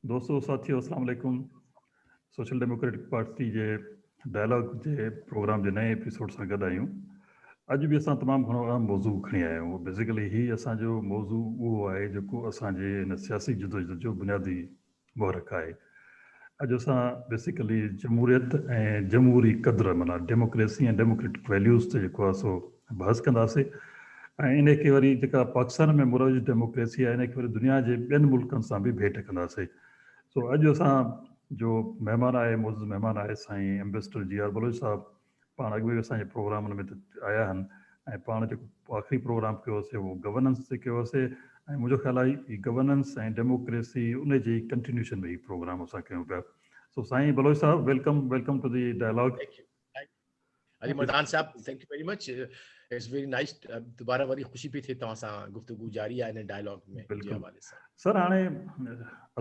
दोस्तों साथियों अस्सलाम वालेकुम। सोशल डेमोक्रेटिक पार्टी जे डायलॉग जे प्रोग्राम जे नए एपिसोड सां गॾु आहियूं। अॼु बि असां तमामु घणो अहम मौज़ू खणी आया आहियूं। बेसिकली ही असांजो मौज़ू उहो आहे जेको असांजे हिन सियासी जदोजहद जो बुनियादी महरक आहे। अॼु असां बेसिकली जमहूरियत ऐं जमहूरी क़द्र माना डेमोक्रेसी ऐं डेमोक्रेटिक वैल्यूज़ ते जेको आहे सो बहस कंदासीं ऐं इन खे वरी जेका पाकिस्तान में मुरवज डेमोक्रेसी आहे इन खे वरी दुनिया जे ॿियनि मुल्कनि सां बि भेट कंदासीं। सो अॼु असां जो महिमान आहे मौजूदु महिमान आहे साईं एम्बेसडर जी आर बलोच साहब। पाण अॻु बि असांजे प्रोग्राम में आया आहिनि ऐं पाण जेको आख़िरी प्रोग्राम कयोसीं उहो गवर्नेंस ते कयोसीं ऐं मुंहिंजो ख़्यालु आहे ही गवर्नेंस ऐं डेमोक्रेसी उन जी कंटिन्यूशन में ही प्रोग्राम असां कयूं पिया। सो साईं बलोच साहब welcome to the dialogue. Thank you. Ali Mardan साहब, thank you very much. It's very nice. दोबारा वरी ख़ुशी पई थिए तव्हां सां गुफ्तगू जारी आहे इन डायलॉग में जे बिल्कुलु हवाले सां। सर, हाणे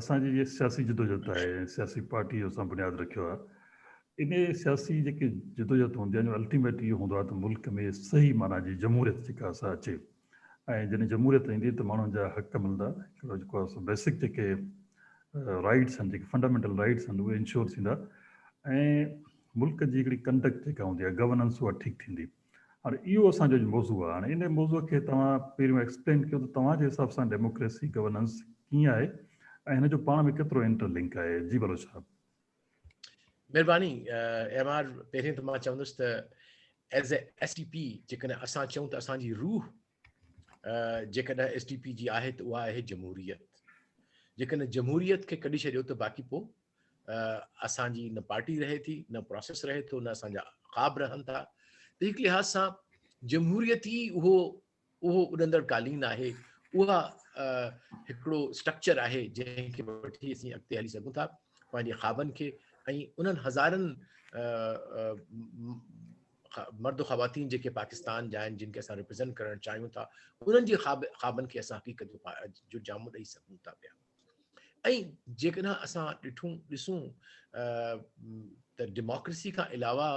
असांजी जे सियासी जदोजहद आहे, सियासी पार्टी जो असां बुनियादु रखियो आहे। इन सियासी जेकी जदोजहद हूंदी आहे अल्टीमेट इहो हूंदो आहे त मुल्क में सही माना जी जमहूरियत जेका असां अचे ऐं जॾहिं जमहूरियत ईंदी त माण्हुनि जा हक़ मिलंदा, हिकिड़ो जेको आहे सो बेसिक जेके राइट्स आहिनि, जेके फंडामेंटल राइट्स आहिनि उहे इंश्योर थींदा ऐं मुल्क जी हिकिड़ी कंडक्ट जेका हूंदी आहे गवर्नेंस उहा ठीकु थींदी। हाणे इहो असांजो मौज़ू आहे। हाणे इन मौज़ूअ खे तव्हां पहिरियों एक्सप्लेन कयो त तव्हांजे हिसाब सां डेमोक्रेसी गवर्नेंस कीअं आहे ऐं हिन जो पाण में केतिरो इंटरलिंक आहे। जी बलोच साहब। महिरबानी एम आर। पहिरियों त मां चवंदुसि त as A S T P जेकॾहिं असां चऊं त असांजी रूह जेकॾहिं एस टी पी जी आहे त उहा आहे जमहूरियत। जेकॾहिं जमहूरियत खे कढी छॾियो त बाक़ी पोइ असांजी न पार्टी रहे थी, न प्रोसेस रहे थो, न असांजा ख़्वाब रहनि था। त हिकु लिहाज़ सां जमहूरियत ई उहो उॾंदड़ कालीन आहे, उहा हिकिड़ो स्ट्रक्चर आहे जंहिंखे वठी असीं अॻिते हली सघूं था पंहिंजे ख़्वाबनि खे ऐं उन्हनि हज़ारनि मर्द ख़वातीन जेके पाकिस्तान जा आहिनि, जिन खे असां रिप्रेज़ेंट करणु चाहियूं था, उन्हनि जे ख़्वाबनि खे असां हक़ीक़त जो जामु ॾेई सघूं था पिया। ऐं जेकॾहिं असां ॾिसूं त डेमोक्रेसी खां अलावा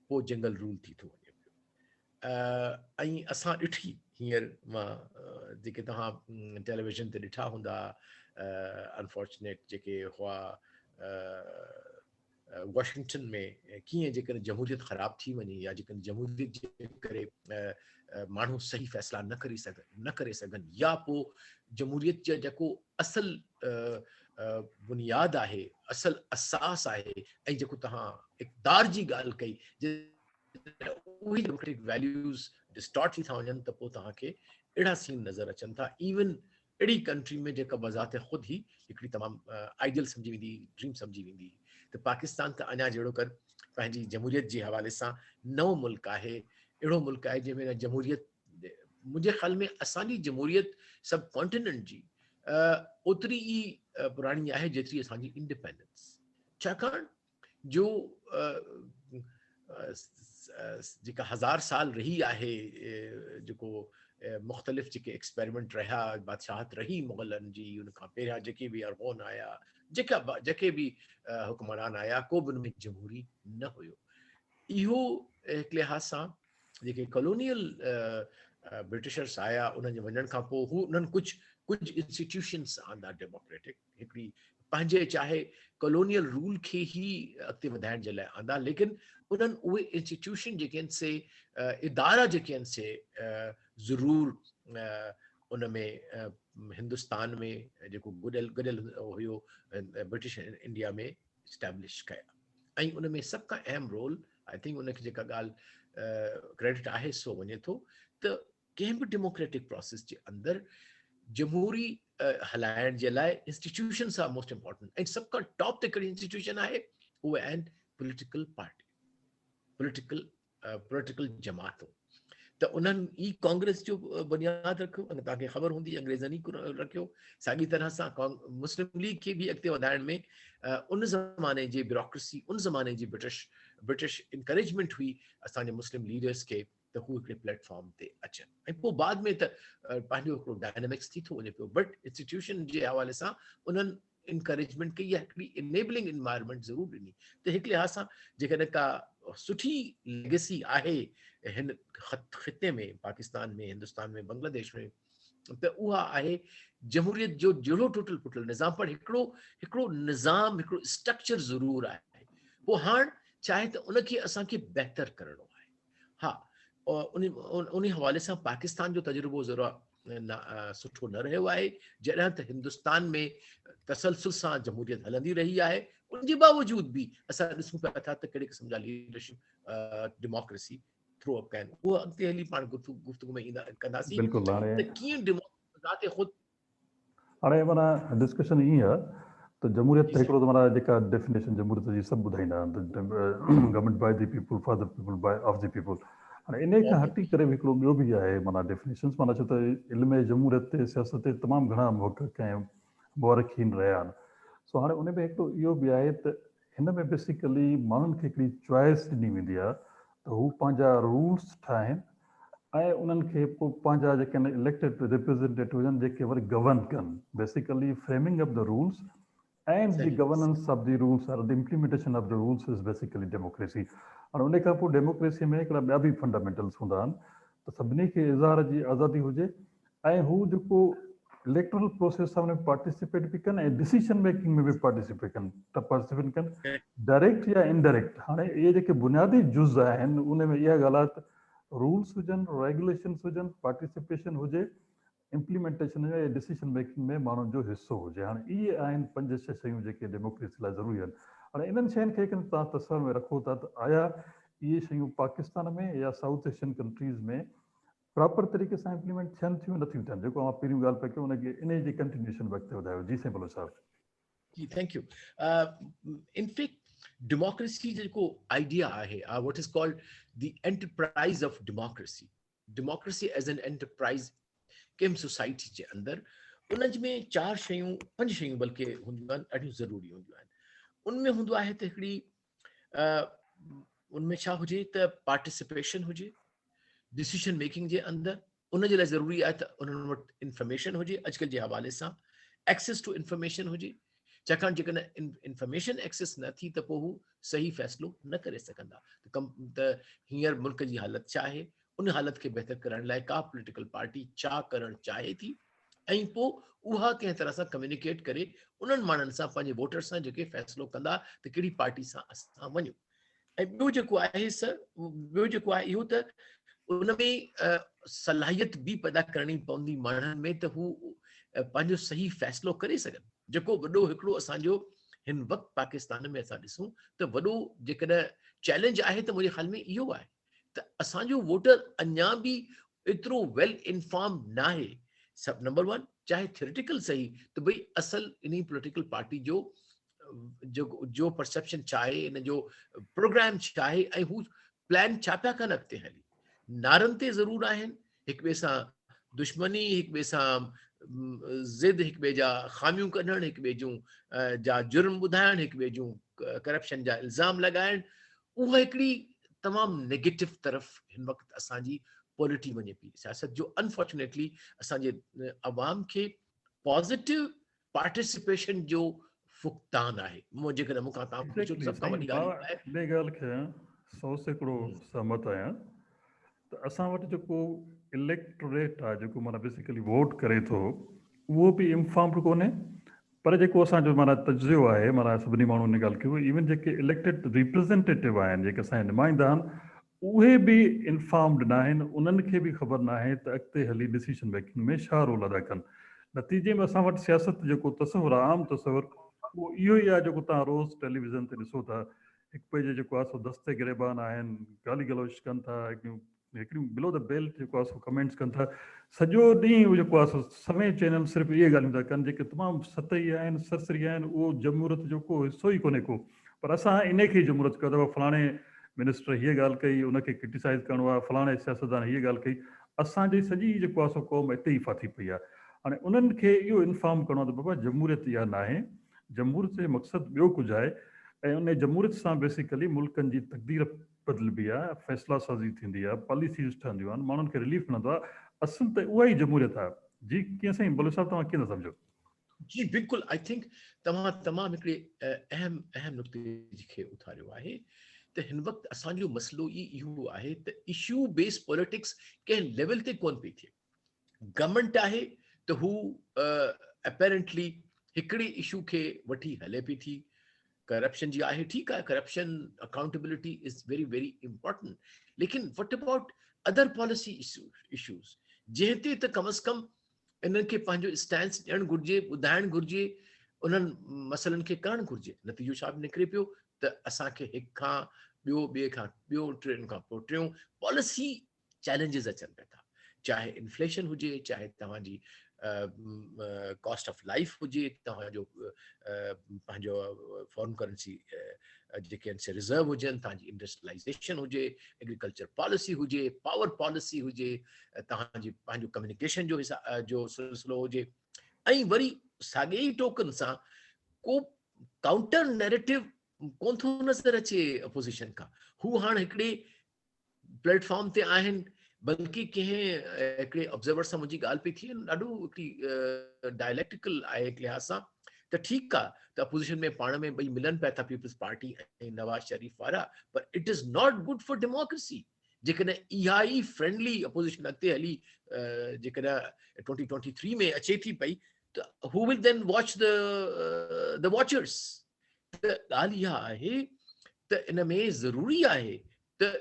पोइ जंगल रूल थी थो वञे पियो। ऐं असां ॾिठी हींअर मां जेके तव्हां टेलीविज़न ते ॾिठा हूंदा अनफॉर्चुनेट जेके हुआ वॉशिंगटन में कीअं जेकॾहिं जमहूरियत ख़राब थी वञे या जेकॾहिं जमहूरियत जे करे माण्हू सही फ़ैसिला न करे सघनि या पोइ जमहूरियत जो जेको असल बुनियादु आहे, असल असास आहे ऐं जेको तव्हां इक़्तिदार जी ॻाल्हि कई, उहे डेमोक्रेटिक वैल्यूज़ डिस्टॉर्ट थी था वञनि त पोइ तव्हांखे अहिड़ा सीन नज़र अचनि था। इवन अहिड़ी कंट्री में जेका बज़ात ख़ुदि ई हिकिड़ी तमामु आइडियल सम्झी वेंदी, ड्रीम सम्झी वेंदी, त पाकिस्तान त अञा जहिड़ो कर पंहिंजी जमहूरियत जे हवाले सां नओं मुल्क आहे, अहिड़ो मुल्क आहे जंहिंमें जमहूरियत मुंहिंजे ख़्याल में असांजी जमहूरियत सब कॉन्टिनेंट जी ओतिरी ई पुराणी आहे जेतिरी असांजी इंडिपेंडेंस। छाकाणि जो जेका 1000 साल रही आहे, जेको मुख़्तलिफ़ जेके एक्सपेरिमेंट रहिया, बादशाहत रही मुग़लनि जी, उन खां पहिरियां जेके बि अरगोन आया, जेके बि हुक्मरान आया, को बि उन में जमहूरी न हुयो। इहो हिकु लिहाज़ सां जेके कॉलोनियल ब्रिटिशर्स आया, उन्हनि जे वञण खां पोइ हू उन्हनि कुझु इंस्टीट्यूशन्स आंदा डेमोक्रेटिक, हिकिड़ी पंहिंजे चाहे कॉलोनियल रूल खे ई अॻिते वधाइण जे लाइ आंदा, लेकिन उन्हनि उहे इंस्टीट्यूशन जेके आहिनि से इदारा जेके आहिनि से ज़रूरु उन में हिंदुस्तान में जेको गॾियल हुयो ब्रिटिश इंडिया में इस्टेब्लिश कया। ऐं उन में सभ खां अहम रोल आई थिंक उनखे जेका ॻाल्हि क्रेडिट आहे सो वञे थो त कंहिं बि डेमोक्रेटिक प्रोसेस जे अंदरि जमहूरी हलाइण जे लाइ इंस्टीट्यूशन्स आर मोस्ट इम्पॉर्टेंट। ऐं सभ खां टॉप ते हिकिड़ी इंस्टीट्यूशन आहे, उहे आहिनि पॉलिटिकल पार्टी, पॉलिटिकल जमातूं। त उन्हनि ई कांग्रेस जो बुनियादु रखियो, तव्हांखे ख़बर हूंदी अंग्रेज़नि ई रखियो। साॻी तरह सां मुस्लिम लीग खे बि अॻिते वधाइण में उन ज़माने जी ब्यूरोक्रेसी, उन ज़माने जी ब्रिटिश इंकरेजमेंट हुई असांजे मुस्लिम लीडर्स खे त हू हिकिड़े प्लेटफॉर्म ते अचनि। ऐं पोइ बाद में त पंहिंजो हिकिड़ो डायनेमिक्स थी थो वञे पियो, बट इंस्टीट्यूशन जे हवाले सां उन्हनि इंकरेजमेंट कई, या हिकिड़ी इनेबलिंग इन्वायरमेंट ज़रूरु ॾिनी। त हिकु लिहाज़ सां जेकॾहिं का सुठी लेगेसी आहे हिन ख़िते में, पाकिस्तान में, हिंदुस्तान में, बांग्लादेश में, त उहा आहे जमहूरियत जो जहिड़ो टुटल फुटल निज़ाम, पर हिकिड़ो निज़ाम, हिकिड़ो स्ट्रक्चर ज़रूर आहे। पोइ हाणे चाहे त उनखे असांखे बहितर करणो आहे। हा, उन हवाले सां पाकिस्तान जो तजुर्बो ज़रा सुठो न रहियो आहे, जॾहिं त हिंदुस्तान में तसलसल सां जमहूरियत हलंदी रही आहे। उनजे बावजूद बि असां ॾिसूं पिया था त कहिड़े क़िस्म जा लीडरशिप डेमोक्रेसी थ्रो अप कनि। उहो अॻिते हली पाण गुफ़्तगू में ईंदा कंदासीं बिल्कुलु त कीअं डेमोक्रेसी ख़ुदि। हाणे माना डिस्कशन ईअं आहे त जमहूरियत जी त साईं। हिकिड़ो त माना जेका डेफिनेशन जमहूरियत जी सभु ॿुधाईंदा आहिनि त government by the people for the people by of the people. हाणे इन खां हटी करे हिकिड़ो ॿियो बि आहे माना डेफिनेशन्स, माना छो त इल्म जमहूरियत ते सियासत ते तमामु घणा मुहक़क़ ऐं मुअरखीन रहिया आहिनि। सो हाणे उन में हिकिड़ो इहो बि आहे त हिन में बेसिकली माण्हुनि खे हिकिड़ी चॉइस ॾिनी वेंदी आहे त हू पंहिंजा रूल्स ठाहिनि ऐं उन्हनि खे पोइ पंहिंजा जेके आहिनि इलेक्टेड रिप्रेज़ेंटेटिव हुजनि जेके वरी गवर्न कनि, basically framing of the rules and the सही गवर्नेंस ऑफ द रूल्स और the implementation of the rules is basically democracy. हाणे उन खां पोइ डेमोक्रेसी में हिकिड़ा ॿिया बि फंडामेंटल्स हूंदा आहिनि त सभिनी खे इज़हार जी आज़ादी हुजे ऐं हू जेको इलेक्ट्रल प्रोसेस सां में पार्टिसिपेट बि कनि ऐं डिसीजन मेकिंग में बि पार्टिसिपेट कनि डायरेक्ट या इनडायरेक्ट। हाणे इहे जेके बुनियादी जुज़ आहिनि उन में इहा ॻाल्हि आहे त रूल्स हुजनि, रेगुलेशन्स हुजनि, पार्टिसिपेशन हुजे, इम्प्लीमेंटेशन हुजे, डिसीजन मेकिंग में माण्हुनि जो हिसो हुजे। हाणे इहे आहिनि 5-6 शयूं जेके डेमोक्रेसी लाइ ज़रूरी आहिनि। हाणे इन्हनि शयुनि खे तव्हां तसवर में रखो था त आया इहे शयूं पाकिस्तान में या साउथ एशियन कंट्रीज़ में प्रॉपर तरीक़े सां इम्प्लीमेंट थियनि थियूं नथियूं थियनि। जेको मां पहिरियों ॻाल्हि पिया कयो उनखे इन जी कंटिन्यूएशन वक़्तु वधायो। जी साईं भलो साहब। जी, थैंक यू। इनफैक्ट डेमोक्रेसी जेको आइडिया आहे, what is called the enterprise of democracy, democracy as an enterprise कंहिं सोसाइटी जे अंदरि उन में 4 शयूं 5 शयूं बल्कि हूंदियूं आहिनि, ॾाढियूं ज़रूरी हूंदियूं आहिनि। उनमें हूंदो आहे त हिकिड़ी उनमें छा हुजे त पार्टिसिपेशन हुजे डिसीजन मेकिंग जे अंदरि। उन जे लाइ ज़रूरी आहे त उन्हनि वटि इंफॉर्मेशन हुजे, अॼुकल्ह जे हवाले सां एक्सेस टू इंफॉर्मेशन हुजे, छाकाणि जेकॾहिं इंफॉर्मेशन एक्सेस न थी त पोइ हू सही फ़ैसिलो न करे सघंदा। त हींअर मुल्क जी हालत छा आहे, उन हालत खे बहितर करण लाइ का पॉलिटिकल पार्टी छा करणु चाहे थी ऐं पोइ उहा कंहिं तरह सां कम्युनिकेट करे उन्हनि माण्हुनि सां, पंहिंजे वोटर्स सां जेके फ़ैसिलो कंदा त कहिड़ी पार्टी सां असां वञूं। ऐं ॿियो जेको आहे ॿियो जेको आहे इहो त उन में सलाहियत बि पैदा करणी पवंदी माण्हुनि में त हू पंहिंजो सही फ़ैसिलो करे सघनि। जेको वॾो हिकिड़ो असांजो हिन वक़्तु पाकिस्तान में असां ॾिसूं त वॾो जेकॾहिं चैलेंज आहे त मुंहिंजे ख़्याल में इहो आहे त असांजो वोटर अञा बि एतिरो वेल इंफॉर्म न आहे। सब नंबर 1 चाहे थियोरिटिकल सही त भई असल इन पॉलिटिकल पार्टी जो परसेप्शन छा आहे, इन जो प्रोग्राम छा आहे ऐं हू प्लान छा पिया कनि अॻिते हली। नारनि ते ज़रूर आहिनि, हिक ॿिए सां दुश्मनी, हिक ॿिए सां ज़िद, हिक ॿिए जा ख़ामियूं कढणु, हिक ॿिए जूं जा जुर्म ॿुधाइणु, हिक ॿिए जूं करप्शन जा इल्ज़ाम लॻाइणु, उहा हिकिड़ी तमामु नेगेटिव तरफ़ हिन वक़्तु असांजी पॉलिटी वञे पई। सियासत जो अनफॉर्चुनेटली असांजे अवाम खे पॉज़िटिव पार्टिसिपेशन जो फुक़तान आहे। जेकॾहिं मूंखां तव्हां पुछो त एक्ज़ैक्टली सभ खां साईं, वॾी मां ॻाल्हि इहा आहे। इन ॻाल्हि खे 100% सहमत आहियां त असां वटि जेको इलेक्टोरेट आहे, जेको माना बेसिकली वोट करे थो, उहो बि इंफॉर्म्ड कोन्हे। पर जेको असांजो माना तजियो आहे, माना सभिनी माण्हुनि ॻाल्हि कयो, इवन जेके इलेक्टेड रिप्रेज़ेंटेटिव आहिनि, जेके असांजा नुमाइंदा आहिनि, उहे बि इंफॉर्म्ड न आहिनि। उन्हनि खे बि ख़बर न आहे त अॻिते हली डिसीजन मेकिंग में छा रोल अदा कनि। नतीजे में असां वटि सियासत जेको तसवुर आहे, आम तसवुर, उहो इहो ई आहे जेको तव्हां रोज़ टेलीविज़न ते ॾिसो था। हिकु ॿिए जो जेको आहे सो दस्ते गिरेबान आहिनि, गाली गलोच कनि था, हिकिड़ियूं बिलो द बेल्ट जेको आहे सो कमेंट्स कनि था। सॼो ॾींहुं जेको आहे सो समय चैनल सिर्फ़ु इहे ॻाल्हियूं था कनि जेके तमामु सतही आहिनि, सरसरी आहिनि। उहो जमहूरत जो को हिसो ई कोन्हे को। पर असां इन खे जमहूरत कयो अथव, फलाणे मिनिस्टर हीअ ॻाल्हि कई, उनखे क्रिटिसाइज़ करिणो आहे, फलाणे सियासतदान हीअ ॻाल्हि कई। असांजी सॼी जेको आहे सो क़ौम हिते ई फाथी पई आहे। हाणे उन्हनि खे इहो इंफॉर्म करिणो आहे त बाबा जमहूरियत इहा न आहे, जमहूरियत जो मक़सदु ॿियो कुझु आहे ऐं उन जमहूरियत सां बेसिकली मुल्कनि जी तक़दीर बदिलबी आहे, फ़ैसिला साज़ी थींदी आहे, पॉलिसीज़ ठहंदियूं आहिनि, माण्हुनि खे रिलीफ मिलंदो आहे। असुल त उहा ई जमहूरियत आहे। जी कीअं साईं भलो साहब, तव्हां कीअं था सम्झो? जी बिल्कुलु, आई थिंक तव्हां तमामु हिकिड़े अहम नुक़्ते खे उथारियो आहे त हिन वक़्तु असांजो मसइलो इहो आहे त इशू बेस्ड पॉलिटिक्स कंहिं लेवल ते कोन पई थिए। गवर्नमेंट आहे त हू अपेरेंटली हिकिड़े इशू खे वठी हले पई थी। करप्शन जी आहे, ठीकु आहे, corruption accountability is very very important, लेकिन what about other policy issues जंहिं ते त कम अज़ कम इन्हनि खे पंहिंजो स्टैंड ॾियणु घुरिजे, ॿुधाइणु घुरिजे, उन्हनि मसइलनि खे करणु घुरिजे। नतीजो छा निकिरे पियो त असांखे हिक खां ॿियो, ॿिए खां ॿियो, टिनि खां पोइ टियों पॉलिसी चैलेंजिस अचनि पिया था, चाहे इन्फ्लेशन हुजे, चाहे तव्हांजी कॉस्ट ऑफ लाइफ हुजे, तव्हांजो पंहिंजो फॉरेन करेंसी जेके आहिनि से रिज़र्व हुजनि, तव्हांजी इंडस्ट्रियलाइज़ेशन हुजे, एग्रीकल्चर पॉलिसी हुजे, पावर पॉलिसी हुजे, तव्हांजी पंहिंजो कम्युनिकेशन जो सिलसिलो हुजे, ऐं वरी साॻे ई टोकन सां को काउंटर नैरेटिव कोन थो नज़र अचे अपोज़िशन खां। हू हाणे हिकिड़े प्लेटफॉर्म ते आहिनि, बल्कि कंहिं हिकिड़े ऑब्ज़र्वर सां मुंहिंजी ॻाल्हि पई थी, ॾाढो हिकिड़ी डायलैक्टिकल आहे हिक लिहाज़ सां, त ठीकु आहे त अपोज़िशन में पाण में ॿई मिलनि पिया था, पीपल्स पार्टी ऐं नवाज़ शरीफ वारा, पर it is not good for democracy. जेकॾहिं इहा ई फ्रेंडली अपोज़िशन अॻिते हली जेकॾहिं 2023 में अचे थी पई, त who will then watch the watchers. त ॻाल्हि इहा आहे त इन में ज़रूरी आहे त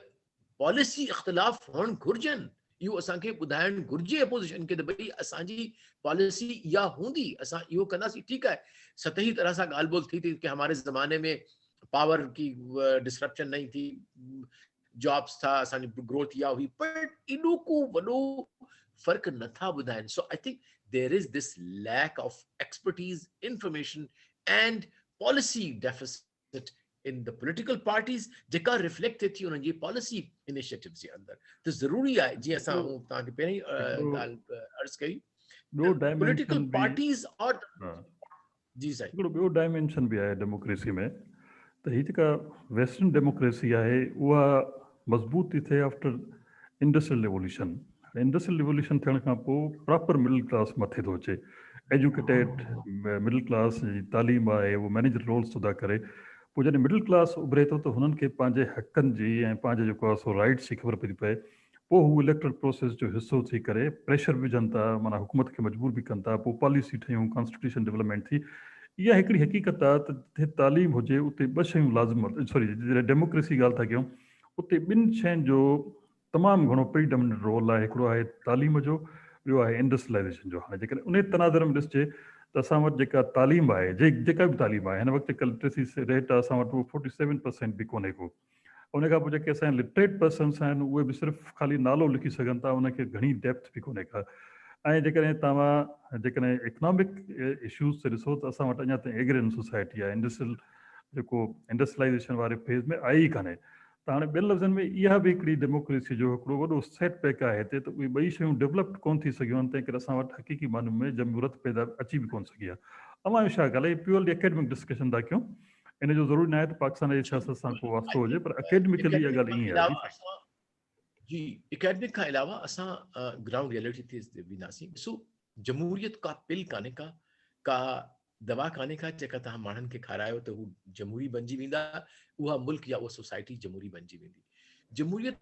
पॉलिसी इख़्तिलाफ़ हुअणु घुरिजनि, इहो असांखे ॿुधाइणु घुरिजे अपोज़िशन खे त भई असांजी पॉलिसी इहा हूंदी, असां इहो कंदासीं। ठीकु आहे, सतही तरह सां ॻाल्हि ॿोल थी कि हमारे ज़माने में पावर की डिस्ट्रप्शन नहीं थी, जॉब्स था, असांजी ग्रोथ इहा हुई, पर एॾो को वॾो फ़र्क़ु नथा ॿुधाइनि। So I think there is this lack of expertise, information and policy deficit in the political parties जेका रिफ्लेक्ट थिए थी उन्हनि जी पॉलिसी इनिशिएटिव्स जे अंदरि। त ज़रूरी आहे, जीअं असां तव्हांखे पहिरीं ॻाल्हि अर्ज़ु कई, ॿियो पॉलिटिकल डायमेंशन बि, पार्टीज़ और जी साईं, हिकिड़ो ॿियो डायमेंशन बि आहे डेमोक्रेसी में, त हीअ जेका वेस्टर्न डेमोक्रेसी आहे उहा मज़बूत थी थिए after industrial revolution. Industrial revolution थियण खां पोइ प्रॉपर मिडिल क्लास मथे थो अचे, एजुकेटेड मिडिल क्लास जी तालीम आहे, उहो मैनेजर रोल्स अदा करे। पोइ जॾहिं मिडिल क्लास उभरे थो त हुननि खे पंहिंजे हक़नि जी ऐं पंहिंजे जेको आहे सो राइट्स जी ख़बर पई पए। पोइ हू इलेक्ट्रल प्रोसेस जो हिसो थी करे प्रेशर विझनि था, माना हुकूमत खे मजबूर बि कनि था, पोइ पॉलिसी ठहियूं, कॉन्स्टिट्यूशन डेवलपमेंट थी। इहा हिकिड़ी हक़ीक़त आहे त जिते तालीम हुजे उते ॿ शयूं लाज़िमत, सॉरी जॾहिं डेमोक्रेसी ॻाल्हि था कयूं, उते ॿिनि शयुनि जो तमामु घणो प्रीडोमिनेंट रोल आहे। हिकिड़ो आहे तालीम जो, ॿियो आहे इंडस्ट्रियलाइज़ेशन जो। हाणे जेकॾहिं उन तनाज़र में ॾिसजे त असां वटि जेका तालीम आहे, जेका बि तालीम आहे, हिन वक़्तु जेका लिटरेसी रेट आहे असां वटि उहो 47% बि कोन्हे को। उन खां पोइ जेके असांजा लिटरेट पर्सन्स आहिनि उहे बि सिर्फ़ु ख़ाली नालो लिखी सघनि था, उनखे घणी डेप्थ बि कोन्हे का। ऐं जेकॾहिं इकनॉमिक इशूज़ ते ॾिसो त असां वटि अञा ताईं एग्रियन सोसाइटी आहे, जेको इंडस्ट्रियलाइज़ेशन वारे फेज़ में आई ई कान्हे। त हाणे ॿियनि लफ़्ज़नि में इहा बि हिकिड़ी डेमोक्रेसी जो हिकिड़ो वॾो सेट बैक आहे हिते, त उहे ॿई शयूं डेवलप्ड कोन थी सघियूं आहिनि, तंहिं करे असां वटि हक़ीक़ी मानू में जमूरत पैदा अची बि कोन सघी आहे। अवां छा ॻाल्हि आहे, प्योरली एकेडमिक डिस्कशन था कयूं, इन जो ज़रूरी न आहे त पाकिस्तान जी सियासत सां को वास्तो हुजे, पर एकेडमिकली इहा ॻाल्हि ईअं आहे। जी, एकेडमिक खां अलावा असां ग्राउंड रियलिटी ते वेंदासीं। ॾिसो, जमहूरियत का पिल कान्हे का दवा कान्हे का जेका तव्हां माण्हुनि खे खारायो त हू जमहूरी बणिजी वेंदा, उहा मुल्क या उहा सोसाइटी जमहूरी बणिजी वेंदी। जमहूरियत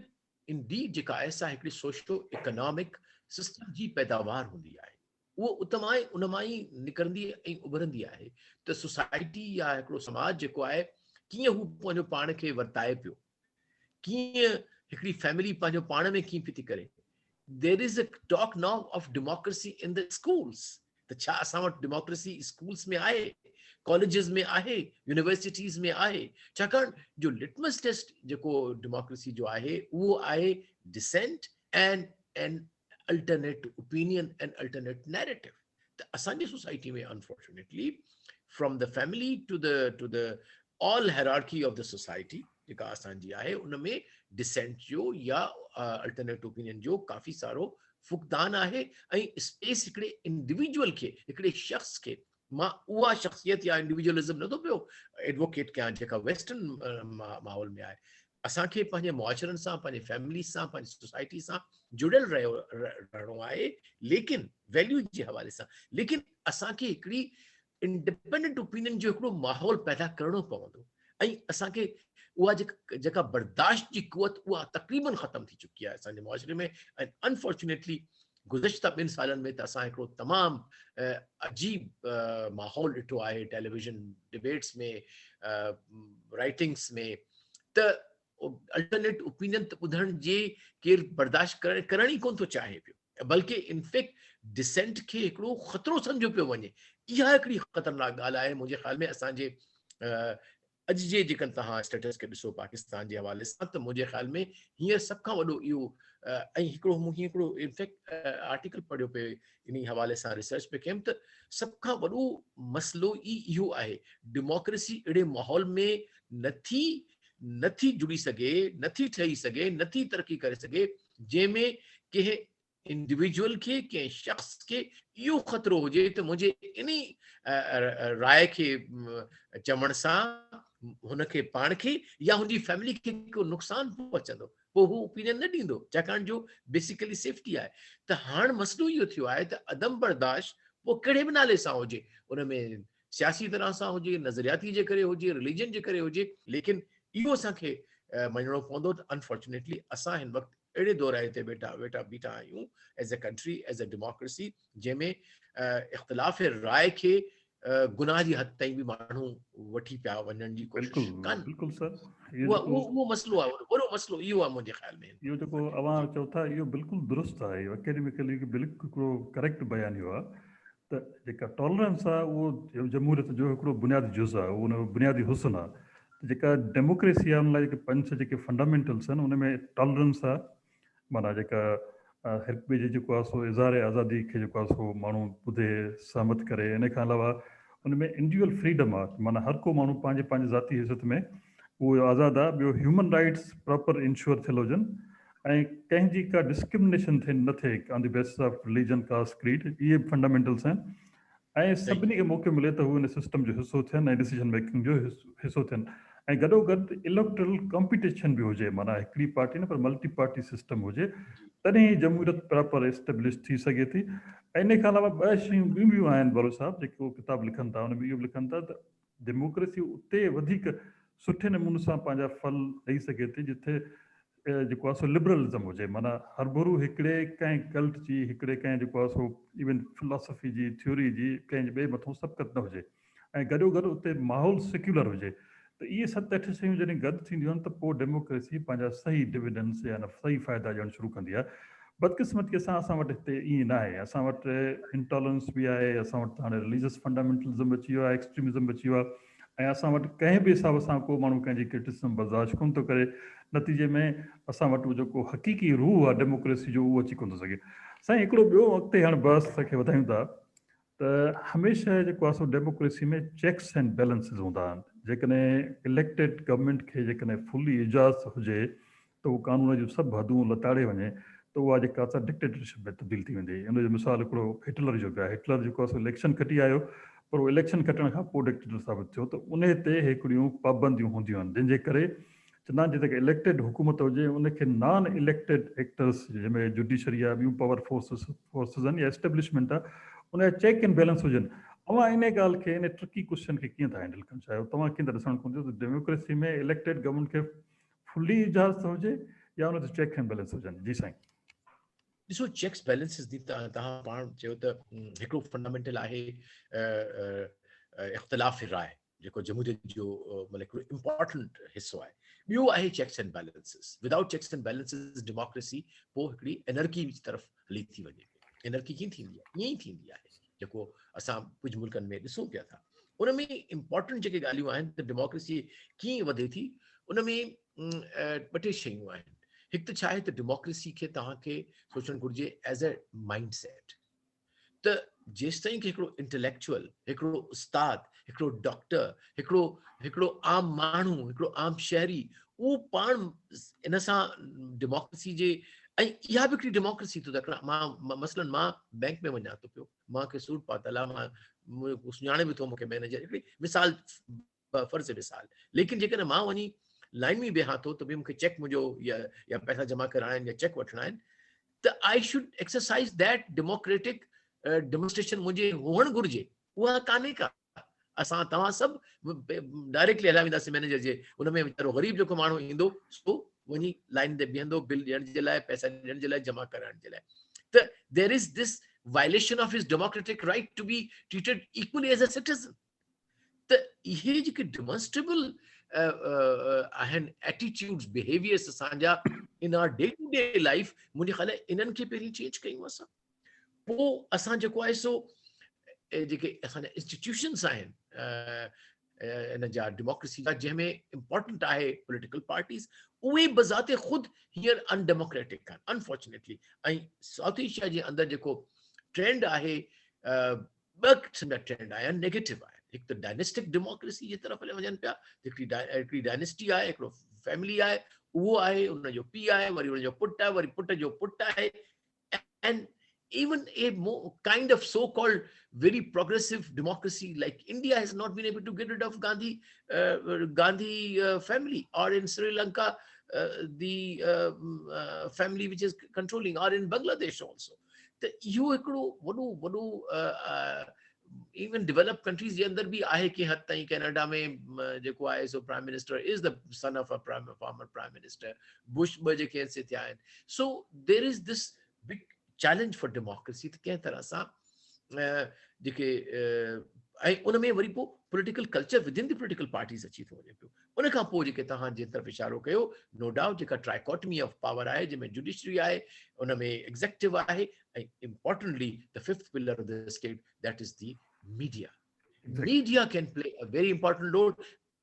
इंडीड जेका आहे सा हिकिड़ी सोशो इकोनॉमिक सिस्टम जी पैदावार हूंदी आहे। उहो उन मां ई निकिरंदी ऐं उभरंदी आहे त सोसाइटी या हिकिड़ो समाज जेको आहे कीअं हू पंहिंजो पाण खे वर्ताए पियो, कीअं हिकिड़ी फैमिली पंहिंजो पाण में कीअं पई थी करे। There is a talk now of democracy in the schools. त छा असां वटि डेमोक्रेसी स्कूल्स में आहे, कॉलेजिस में आहे, यूनिवर्सिटीज़ में आहे? छाकाणि जो लिटमस टेस्ट जेको डेमोक्रेसी जो आहे उहो आहे dissent and alternate opinion and alternate narrative. त असांजी सोसाइटी में unfortunately from the family to the all hierarchy of the society जेका असांजी आहे उन में डिसेंट जो या अल्टरनेट ओपिनियन जो काफ़ी सारो फुक़दान आहे। ऐं स्पेस हिकिड़े इंडिविजुअल खे, हिकिड़े शख़्स खे, मां उहा शख़्सियत या इंडिविजुअलिज़म नथो पियो एडवोकेट कयां जेका वेस्टर्न माहौल में आहे। असांखे पंहिंजे मुआशरनि सां, पंहिंजे फैमिली सां, पंहिंजी सोसाइटी सां जुड़ियल रहणो आहे, लेकिन वैल्यू जे हवाले सां। लेकिन असांखे हिकिड़ी इंडिपेंडेंट ओपिनियन जो हिकिड़ो माहौल पैदा करणो पवंदो। ऐं असांखे उहा जेका बर्दाश्त जी कुवत उहा तक़रीबन ख़तम थी चुकी आहे असांजे मुआशरे में। ऐं अनफॉर्चुनेटली गुज़िश्ता 2 सालनि में त असां हिकिड़ो तमामु अजीब माहौल ॾिठो आहे टेलीविज़न डिबेट्स में, राइटिंग्स में, त अल्टरनेट ओपिनियन त ॿुधण जे केरु बर्दाश्त करण ई कोन थो चाहे पियो, बल्कि इनफैक्ट डिसेंट खे हिकिड़ो ख़तरो सम्झो पियो वञे। इहा हिकिड़ी ख़तरनाक ॻाल्हि आहे मुंहिंजे ख़्याल में। असांजे अॼु जे जेकॾहिं तव्हां स्टेटस खे ॾिसो पाकिस्तान जे हवाले सां, त मुंहिंजे ख़्याल में हींअर सभ खां वॾो इहो ऐं हिकिड़ो मूंखे हिकिड़ो इनफैक्ट आर्टिकल पढ़ियो पियो इन हवाले सां, रिसर्च पे कयमि, त सभ खां वॾो मसइलो इहो आहे, डेमोक्रेसी अहिड़े माहौल में नथी जुड़ी सघे, नथी ठही सघे, नथी तरक़ी करे सघे जंहिंमें कंहिं इंडिविजुअल खे, कंहिं शख़्स खे इहो ख़तरो हुजे त मुंहिंजे इन राय खे चवण सां हुनखे पाण खे या हुनजी फैमिली खे को नुक़सान पहुचंदो, पोइ हू ओपिनियन न ॾींदो, छाकाणि जो बेसिकली सेफ्टी आहे। त हाणे मसइलो इहो थियो आहे त अदम बर्दाश्त पोइ कहिड़े बि नाले सां हुजे, उन में सियासी तरह सां हुजे, नज़रियाती जे करे हुजे, रिलीजन जे करे हुजे, लेकिन इहो असांखे मञिणो पवंदो त अनफॉर्चुनेटली असां हिन वक़्तु अहिड़े दौराए ते बीठा आहियूं as a country, as a democracy, जंहिंमें इख़्तिलाफ़ राय खे गुनाह जी हद ताईं बि माण्हू वठी पिया वञण जी कोशिश कान। बिल्कुलु सर, उहो मसइलो आहे, वॾो मसइलो इहो आहे मुंहिंजे ख़्याल में। इहो जेको अवां चओ था इहो बिल्कुलु दुरुस्त आहे, इहो एकेडमिकली बिल्कुलु हिकिड़ो करेक्ट बयान इहो आहे त जेका टॉलरेंस आहे उहो जमहूरियत जो हिकिड़ो बुनियादी जुज़ आहे, उहो उन बुनियादी हुस्न आहे। त जेका डेमोक्रेसी आहे उन लाइ जेके 5 जेके फंडामेंटल्स आहिनि उन में टॉलरेंस आहे, माना जेका हिक ॿिए जे जेको आहे सो इज़हार आज़ादी खे जेको आहे सो माण्हू ॿुधे सहमत करे। इन खां अलावा उन में इंडिविजुअल फ्रीडम आहे, माना हर को माण्हू पंहिंजे पंहिंजे ज़ाती हैसियत में उहो आज़ादु आहे। ॿियो ह्यूमन राइट्स प्रॉपर इंश्योर थियल हुजनि ऐं कंहिंजी का डिस्क्रिमिनेशन थिए न थिए on the basis of religion, caste, creed, इहे फंडामेंटल्स आहिनि। ऐं सभिनी खे मौक़ो मिले त हू हिन सिस्टम जो हिसो थियनि ऐं डिसीजन मेकिंग जो हिसो थियनि। ऐं गॾोगॾु इलेक्टोरल कॉम्पिटिशन बि हुजे, माना हिकिड़ी पार्टी न पर मल्टी पार्टी सिस्टम हुजे, तॾहिं जमहूरियत प्रॉपर एस्टेब्लिश थी सघे थी। ऐं इन खां अलावा 2 शयूं ॿियूं बि आहिनि बरो साहब जेको किताब लिखनि था, उन में इहो बि लिखनि था त डेमोक्रेसी उते वधीक सुठे नमूने सां पंहिंजा फल ॾेई सघे थी जिथे जेको आहे सो लिबरलिज़म हुजे, माना हरभरू हिकिड़े कंहिं कल्ट जी, हिकिड़े कंहिं जेको आहे सो इवन फिलोसफी जी, थ्योरी जी, कंहिं ॿिए मथां सबक़त न हुजे, ऐं गॾोगॾु उते माहौल सेक्युलर हुजे। त इहे 7-8 शयूं जॾहिं गॾु थींदियूं आहिनि त पोइ डेमोक्रेसी पंहिंजा सही डिविडेंड्स या सही फ़ाइदा ॾियणु शुरू कंदी आहे। बदकिस्मती सां असां वटि हिते ईअं न आहे, असां वटि इंटॉलरेंस बि आहे, असां वटि हाणे रिलीजियस फंडामेंटलिज़म अची वियो आहे, एक्सट्रीमिज़म अची वियो आहे, ऐं असां वटि कंहिं बि हिसाब सां को माण्हू कंहिंजी क्रिटिसिज़म बर्दाश्त कोन थो करे। नतीजे में असां वटि जेको हक़ीक़ी रूह आहे डेमोक्रेसी जो उहो अची कोन थो सघे। साईं हिकिड़ो ॿियो अॻिते हाणे बहस खे वधायूं था त हमेशह जेको आहे सो डेमोक्रेसी में चेक्स एंड बैलेंसिस हूंदा आहिनि। जेकॾहिं इलेक्टेड गवर्नमेंट खे जेकॾहिं फुली इजाज़त हुजे त उहो कानून जूं सभु हदूं लताड़े वञे त उहा जेका असां डिक्टेटरशिप में तब्दील थी वेंदी। उनजो मिसाल हिकिड़ो हिटलर जो बि आहे। हिटलर जेको आहे सो इलेक्शन खटी आयो, पर उहो इलेक्शन खटण खां पोइ डिक्टेटर साबित थियो। त उन ते हिकिड़ियूं पाबंदियूं हूंदियूं आहिनि जंहिंजे करे चवंदा आहिनि जेके इलेक्टेड हुकूमत हुजे उनखे नॉन इलेक्टेड एक्टर्स जंहिंमें जुडिशरी आहे, ॿियूं पावर फोर्सिस आहिनि या एस्टेब्लिशमेंट आहे, उन जा चेक एंड बैलेंस हुजनि। तव्हां इन ॻाल्हि खे, इन ट्रिकी क्वेश्चन खे कीअं था हैंडल करणु चाहियो? तव्हां कीअं था ॾिसणु कोन थियो त डेमोक्रेसी में इलेक्टेड गवर्नमेंट खे फुली इजाज़त हुजे या उन ते चेक एंड बैलेंस हुजनि? जी साईं। ॾिसो, चेक्स बैलेंसिस जी तव्हां पाण चयो त हिकिड़ो फंडामेंटल आहे इख़्तिलाफ़ राय, जेको जमहूरियत जो मतिलबु हिकिड़ो इम्पॉर्टेंट हिसो आहे। ॿियो आहे checks and balances. Without checks and balances democracy पोइ हिकिड़ी एनर्की जी तरफ़ हली थी वञे। एनर्की कीअं थींदी आहे? ईअं ई थींदी आहे जेको असां कुझु मुल्कनि में ॾिसूं पिया था। उन में इम्पॉर्टेंट जेके ॻाल्हियूं आहिनि त डेमोक्रेसी कीअं वधे थी, उन में 2 शयूं आहिनि। हिकु त छा आहे त डेमोक्रेसी खे तव्हांखे सोचणु घुरिजे एज़ अ माइंड सेट। त जेसि ताईं कि हिकिड़ो इंटेलेक्चुअल, हिकिड़ो उस्ताद, हिकिड़ो डॉक्टर, हिकिड़ो आम माण्हू, हिकिड़ो आम शहरी, उहो पाण इन सां डेमोक्रेसी जे, ऐं इहा बि हिकिड़ी डेमोक्रेसी थो रखणु। मां मसलन मां बैंक में वञा थो पियो, मूंखे सूट पातल आहे, मां सुञाणे बि थो मूंखे मैनेजर, हिकिड़ी मिसाल, फर्ज़ मिसाल। लेकिन जेकॾहिं मां वञी लाइन में बीहां थो त भई मूंखे चेक मुंहिंजो या पैसा जमा कराइणा आहिनि या चेक वठिणा आहिनि, त I should exercise that democratic demonstration मुंहिंजे हुअणु घुरिजे। उहा कान्हे का। असां तव्हां सभु डायरेक्टली हलिया वेंदासीं मैनेजर जे, हुन में वीचारो ग़रीब जेको माण्हू ईंदो सो वञी लाइन ते बीहंदो बिल ॾियण जे लाइ, पैसा ॾियण जे लाइ, जमा कराइण जे लाइ। there is this violation of his democratic right to be treated equally as a citizen. The ये जेके demonstrable आहिनि attitudes behaviors असांजा in our day to day life, मुंहिंजे ख़्याल इन्हनि खे पहिरीं चेंज कयूं असां, पोइ असां जेको आहे सो जेके असांजा इंस्टीट्यूशन्स आहिनि इन जा डेमोक्रेसी जा, जंहिंमें इम्पोर्टेंट आहे पॉलिटिकल पार्टीज़, उहे बज़ाते ख़ुदि हींअर अनडेमोक्रेटिक आहिनि अनफॉर्चुनेटली। ऐं साउथ एशिया जे अंदरि जेको ट्रेंड आहे, ॿ किस्म जा ट्रेंड आया आहिनि, नेगेटिव आहे। हिकु त डायनेस्टिक डेमोक्रेसी जे तरफ़ हली वञनि पिया, हिकिड़ी डायनेस्टी आहे, हिकिड़ो फैमिली आहे, उहो आहे, उनजो पीउ आहे, वरी उनजो पुटु आहे, वरी पुट जो पुटु आहे, and even a more kind of so-called very progressive democracy like India has not been able to get rid of Gandhi family, or in Sri Lanka the family which is controlling, or in Bangladesh also. The even developed countries जे अंदर भी आहे कि हद ताईं, Canada में जेको आहे सो prime minister is the son of a former prime minister, Bush ब जेके से थिया आहिनि। So there is this big challenge for democracy. त कंहिं तरह सां जेके ऐं उन में वरी पोइ political culture with in the political parties अची थो वञे पियो। उन खां पोइ जेके तव्हां जे तरफ़ इशारो कयो, नो डाउट जेका ट्राइकोटमी ऑफ पावर आहे, जंहिंमें जुडिशरी आहे, उन में एग्ज़ेक्टिव आहे, ऐं importantly the fifth pillar of the state, that is the media. Media can play a very important role,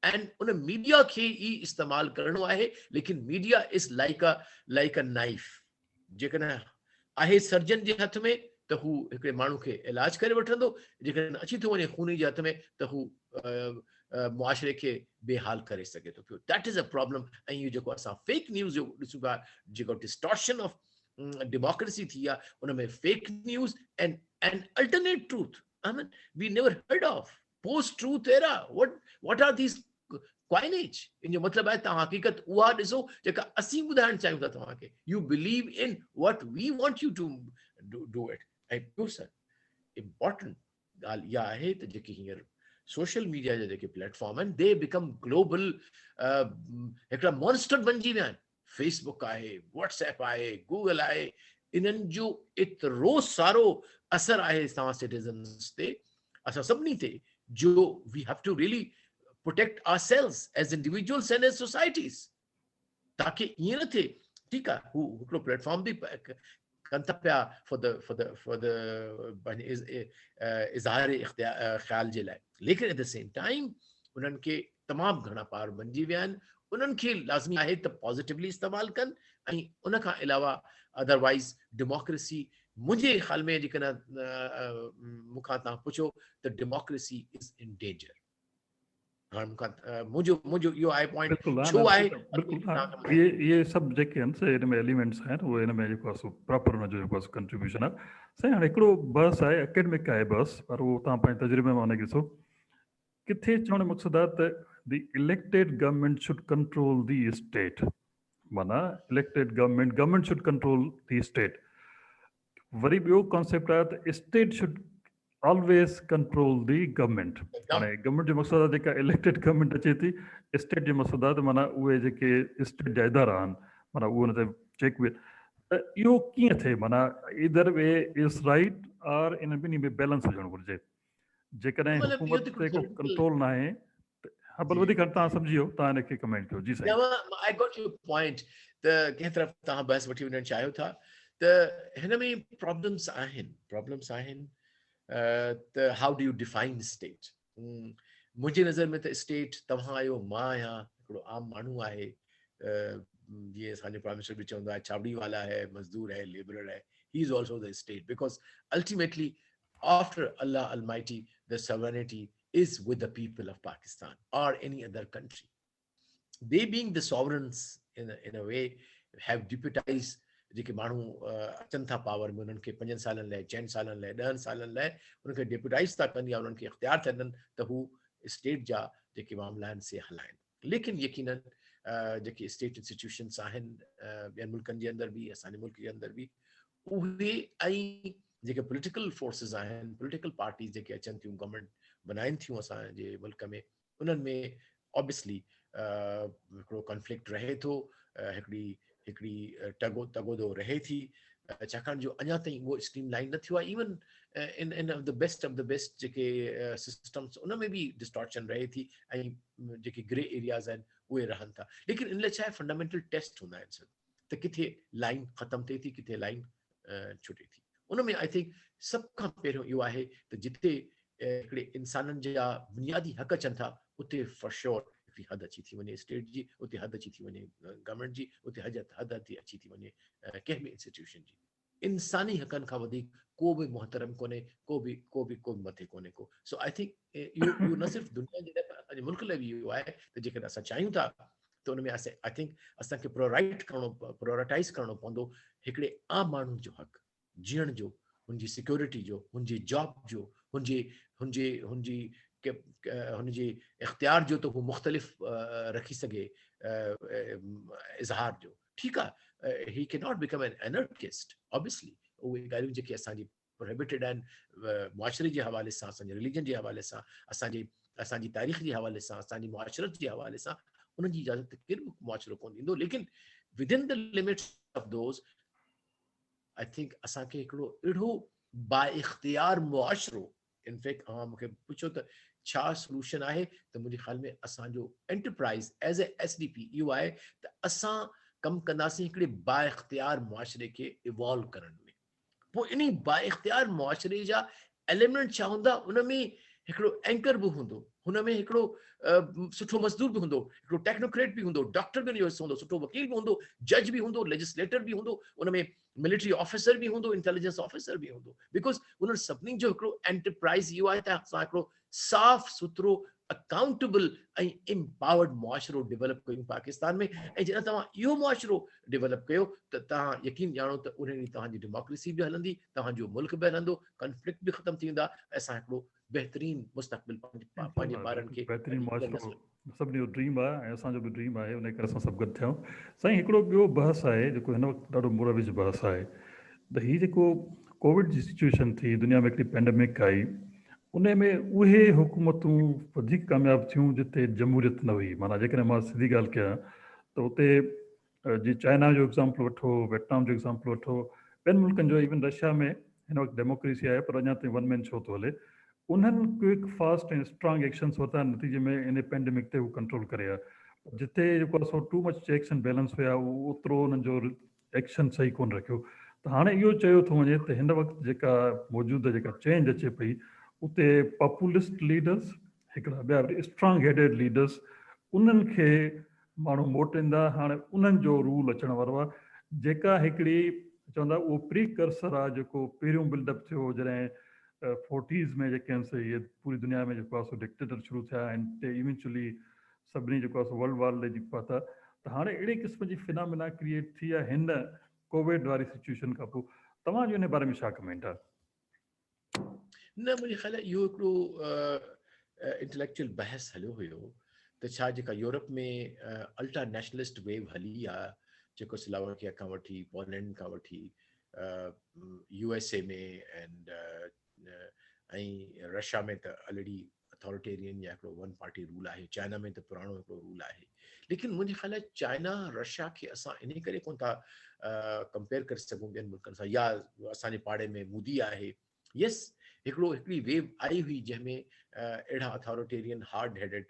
and उन मीडिया खे ई इस्तेमालु करणो आहे। लेकिन media is like a knife, जेकॾहिं आहे सर्जन जे हथ में त हू हिकिड़े माण्हू खे इलाज करे वठंदो, जेकॾहिं अची थो वञे खूनी जे हथ में त हू मुआशरे खे बेहाल करे सघे थो पियो। That is a problem. ऐं इहो जेको असां फेक न्यूज़ जो ॾिसूं था, जेको डिस्टॉर्शन ऑफ डेमोक्रेसी थी आहे, उन में fake news and alternate truth, I mean, we never heard of post-truth era. What are these coinage? इन जो मतलब है तव्हां हकीकत उहा ॾिसो जेका असीं ॿुधाइण चाहियूं था तव्हांखे। You believe in what we want you to do it. ऐं ॿियो सर इम्पोर्टेंट ॻाल्हि इहा आहे त जेके हींअर सोशल मीडिया जा जेके प्लेटफॉर्म आहिनि, दे बिकम ग्लोबल हिकिड़ा मॉन्स्टर बणिजी विया आहिनि। फेसबुक आहे, व्हाट्सएप आहे, गूगल आहे, इन्हनि जो एतिरो सारो असर आहे तव्हां सिटीज़न्स ते, असां सभिनी ते, जो we have to really protect ourselves as individuals and as societies, ताकि ईअं न थिए। ठीकु आहे, हू हिकिड़ो प्लेटफॉर्म बि कनि था पिया फॉर द इज़हार ख़्याल जे लाइ, लेकिन एट द सेम टाइम उन्हनि खे तमामु घणा पावर बणिजी विया आहिनि। उन्हनि खे लाज़मी आहे त पॉज़िटिवली इस्तेमालु कनि। ऐं उन खां अलावा अदरवाइज़ डेमोक्रेसी, मुझे ख्याल में जेकॾहिं मूंखां तव्हां पुछो त डेमोक्रेसी इज़ इन डेंजर। हाणे मूंखां मुंहिंजो इहो आहे पॉइंट छो आहे। बिल्कुलु ये सभु जेके आहिनि से हिन में एलिमेंट्स आहिनि, उहे हिन में जेको आहे सो प्रॉपर हुनजो जेको आहे कंट्रीब्यूशन आहे। साईं हाणे हिकिड़ो बहस आहे, एकेडमिक आहे बहस, पर उहो तव्हां पंहिंजे तजुर्बे में हुनखे ॾिसो। किथे चवण जो मक़सदु आहे त the elected government should control the state, माना elected government should control the state. वरी ॿियो कॉन्सेप्ट आहे त state should always control the government. हाणे गवर्नमेंट जो मक़सदु आहे जेका इलेक्टेड गवर्नमेंट अचे थी, स्टेट जो मक़सदु आहे त माना उहे जेके स्टेट जा इदारा आहिनि, माना उहो हुन ते चेक वे। त इहो कीअं थिए, माना इधर वे इज़ राइट और इन ॿिन्ही में बैलेंस हुजणु घुरिजे। जेकॾहिं हुकूमत ते को कंट्रोल न आहे, हा भले वधीक तव्हां सम्झी वियो, तव्हां हिनखे कमेंट कयो। जी साईं। I got your point. त कंहिं तरफ़ तव्हां बहस वठी वञणु चाहियो था, त हिन में प्रॉब्लम्स आहिनि। त हाउ डू यू डिफाइन स्टेट? मुंहिंजी नज़र में त स्टेट तव्हां आहियो, मां आहियां, हिकिड़ो आम माण्हू आहे, जीअं असांजो प्राइम मिनिस्टर बि चवंदो आहे, छाबड़ी वाला है, मज़दूर है, लेबरर है, he is also the state, because ultimately after Allah Almighty, the sovereignty is with the people of Pakistan or any other country. They being the sovereigns in a way have deputized जेके माण्हू अचनि था power में, उन्हनि खे 5 सालनि लाइ, 6 सालनि लाइ, 10 सालनि लाइ उनखे डेप्यूटाइज़ था कनि, या उन्हनि खे इख्तियार था ॾियनि त हू स्टेट जा जेके मामला आहिनि से हलाइनि। लेकिन यकीनन जेके स्टेट इंस्टीट्यूशन्स आहिनि ॿियनि मुल्कनि जे अंदरि बि, असांजे मुल्क जे अंदरि बि, उहे ऐं जेके पॉलिटिकल फोर्सिस आहिनि, पॉलिटिकल पार्टीज़ जेके अचनि थियूं, गवर्नमेंट बनाइनि थियूं असांजे मुल्क में, उन्हनि में ऑब्वियसली हिकिड़ो कॉन्फ्लिक्ट रहे थो, हिकिड़ी तगोदो रहे थी। छाकाणि जो अञा ताईं उहो स्ट्रीम लाइन न थियो आहे। Even in the best of the best जेके सिस्टम्स उन में बि डिस्टॉर्शन रहे थी ऐं जेके ग्रे एरियाज़ आहिनि उहे रहनि था। लेकिन इन लाइ छा आहे, फंडामेंटल टेस्ट हूंदा आहिनि सभु, त किथे लाइन ख़तमु थिए थी, किथे लाइन छुटे थी। उन में आई थिंक सभ खां पहिरियों इहो आहे त जिते हिकिड़े इंसाननि जा बुनियादी हक़ अचनि था उते फॉर श्योर हिकिड़ी हद अची थी वञे स्टेट जी, उते हद अची थी वञे गवर्नमेंट जी, उते हद अची थी वञे कंहिं बि इंस्टीट्यूशन जी। इंसानी हक़नि खां वधीक को बि मुहतरम कोन्हे, को बि मथे कोन्हे को। सो आई थिंक इहो न सिर्फ़ु दुनिया जे लाइ पर असांजे मुल्क लाइ बि इहो आहे त जेकॾहिं असां चाहियूं था त उन में आई थिंक असांखे प्रायोरिटाइज़ करणो पवंदो हिकिड़े आम माण्हू जो हक़ जीअण जो, हुनजी सिक्योरिटी जो, हुनजी जॉब जो, हुनजी इख्तियार जो, त हू मुख़्तलिफ़ रखी सघे इज़हार जो। ठीकु आहे, he cannot become an anarchist obviously। उहे ॻाल्हियूं जेके असांजी प्रोहिबिटेड आहिनि मुआशरे जे हवाले सां, असांजे रिलीजन जे हवाले सां, असांजी तारीख़ जे हवाले सां, असांजी मुआशरत जे हवाले सां, उन्हनि जी इजाज़त कहिड़ो बि मुआशरो कोन ॾींदो। लेकिन within the limits of those I think असांखे हिकिड़ो अहिड़ो बाइख्तियार मुआशरो, इनफैक्ट मूंखे पुछो त छा सोल्यूशन आहे, त मुंहिंजे ख़्याल में असांजो एंटरप्राइज़ एज़ ए SDP इहो आहे त असां कमु कंदासीं हिकिड़े बाइख्तियार मुआशरे खे इवॉल्व करण में। पोइ इन बाइख्तियार मुआशरे जा एलिमेंट छा हूंदा, उन में हिकिड़ो एंकर बि हूंदो, हुन में हिकिड़ो सुठो मज़दूर बि हूंदो, हिकिड़ो टेक्नोक्रेट बि हूंदो, डॉक्टर बि हूंदो, सुठो वकील बि हूंदो, जज बि हूंदो, लेजिस्लेटर बि हूंदो, उन में मिलिट्री ऑफिसर बि हूंदो, इंटेलिजेंस ऑफिसर बि हूंदो। बिकॉज़ उन्हनि सभिनी जो हिकिड़ो एंटरप्राइज़ इहो आहे त असां हिकिड़ो साफ़ सुथरो अकाउंटेबल ऐं एम्पावर्ड मुआशरो डेवलप कयूं पाकिस्तान में। ऐं जॾहिं तव्हां इहो मुआशरो डेवलप कयो त तव्हां यकीन ॼाणो त उन ॾींहुं तव्हांजी डेमोक्रेसी बि हलंदी, तव्हांजो मुल्क बि हलंदो, कॉन्फ्लिक्ट बि ख़तमु थी वेंदा, असां हिकिड़ो बहितरीन मुस्तक़बिल पंहिंजे ॿारनि खे बहितरीन मुआशरो सभिनी जो ड्रीम आहे ऐं असांजो बि ड्रीम आहे, उन करे असां सभु गॾु थियूं। साईं हिकिड़ो ॿियो बहस आहे जेको हिन वक़्तु ॾाढो मुरविज बहस आहे, त हीअ जेको कोविड जी सिचुएशन थी, दुनिया में हिकिड़ी पेंडेमिक आई, उन में उहे हुकूमतूं वधीक कामयाबु थियूं जिते जमहूरियत न हुई। माना जेकॾहिं मां सिधी ॻाल्हि कयां त उते जीअं चाइना जो एग्ज़ाम्पल वठो, वियतनाम जो एग्ज़ाम्पल वठो, ॿियनि मुल्कनि जो, इवन रशिया में हिन वक़्तु डेमोक्रेसी आहे पर अञा ताईं वन मैन शो थो हले। उन्हनि क्विक फास्ट ऐं स्ट्रांग एक्शन्स वरिता, नतीजे में इन पेंडेमिक ते हू कंट्रोल करे आहे। जिते जेको आहे so too much checks and balance हुया, ओतिरो उन्हनि जो एक्शन सही कोन रखियो। त हाणे इहो चयो थो वञे त हिन वक़्तु जेका मौजूदु जेका चेंज अचे पई, उते पॉपुलिस्ट लीडर्स, हिकिड़ा ॿिया वरी स्ट्रांग हेडेड लीडर्स, उन्हनि खे माण्हू मोटींदा। हाणे उन्हनि जो रूल अचण वारो आहे, जेका हिकिड़ी चवंदा उहो प्री कर्सर आहे जेको पहिरियों बिल्डअप थियो जॾहिं 40s में जेके आहिनि से इहे पूरी दुनिया में जेको आहे सो डिक्टेटर शुरू थिया आहिनि, ते इवेंचुअली सभिनी जेको आहे सो वर्ल्ड वार लॻी पाता। त हाणे अहिड़े क़िस्म जी फिनामिना क्रिएट थी आहे हिन कोविड वारी सिचुएशन खां पोइ। तव्हांजो हिन बारे में छा कमेंट आहे? न, मुंहिंजे ख़्याल इहो हिकिड़ो इंटेलेक्चुअल बहस हलियो हुयो त छा जेका यूरोप में अल्ट्रा नेशनलिस्ट वेव हली आहे, जेको स्लोवाकिया खां वठी, पोलैंड खां वठी, USA में ऐं रशिया में त ऑलरेडी अथॉरिटेरियन या हिकिड़ो वन पार्टी रूल आहे, चाइना में त पुराणो हिकिड़ो रूल आहे। लेकिन मुंहिंजे ख़्याल आहे चाइना रशिया खे असां इन करे कोन था कंपेयर करे सघूं ॿियनि मुल्कनि सां, या असांजे पाड़े में मोदी आहे। यस, हिकिड़ी वेव आई हुई जंहिंमें अहिड़ा अथॉरिटेरियन हार्ड हेडेड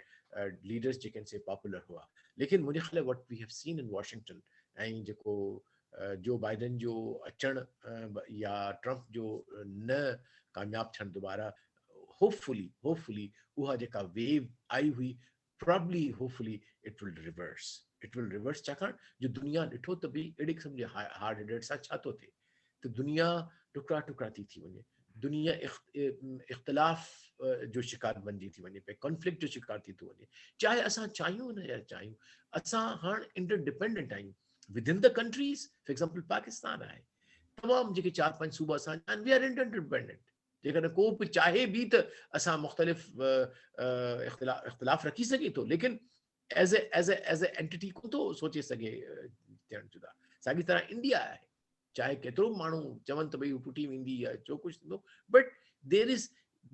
लीडर्स जेके से पॉपुलर हुआ। लेकिन मुंहिंजे ख़्याल what we have seen in Washington ऐं जेको जो बाइडन जो अचणु या ट्रंप जो न कामयाबु थियणु दोबारा, होपफुली उहा जेका वेव आई हुई, probably hopefully it will reverse छाकाणि जो दुनिया ॾिठो त बि अहिड़े क़िस्म जे हार्ड हेडेड सां छा थो थिए, त दुनिया टुकड़ा टुकड़ा थी वञे, दुनिया इख़्तिलाफ़ जो शिकार बणिजी थी वञे पई, कॉन्फ्लिक्ट जो शिकार थी वञे। चाहे असां चाहियूं न या चाहियूं, असां हाणे इंटरडिपेंडेंट आहियूं within the countries. For example Pakistan आहे, तमामु जेके 4-5 सूबा असां आहिनि, वी आर इंटरडिपेंडेंट। जेकॾहिं को बि चाहे बि त असां मुख़्तलिफ़ इख़्तिलाफ़ रखी सघे थो, लेकिन एज़ ए एंटिटी कोन थो सोचे सघे थियणु जुदा। साॻी तरह इंडिया आहे, चाहे केतिरो माण्हू चवनि त भई टुटी वेंदी या जो कुझु थींदो, but there is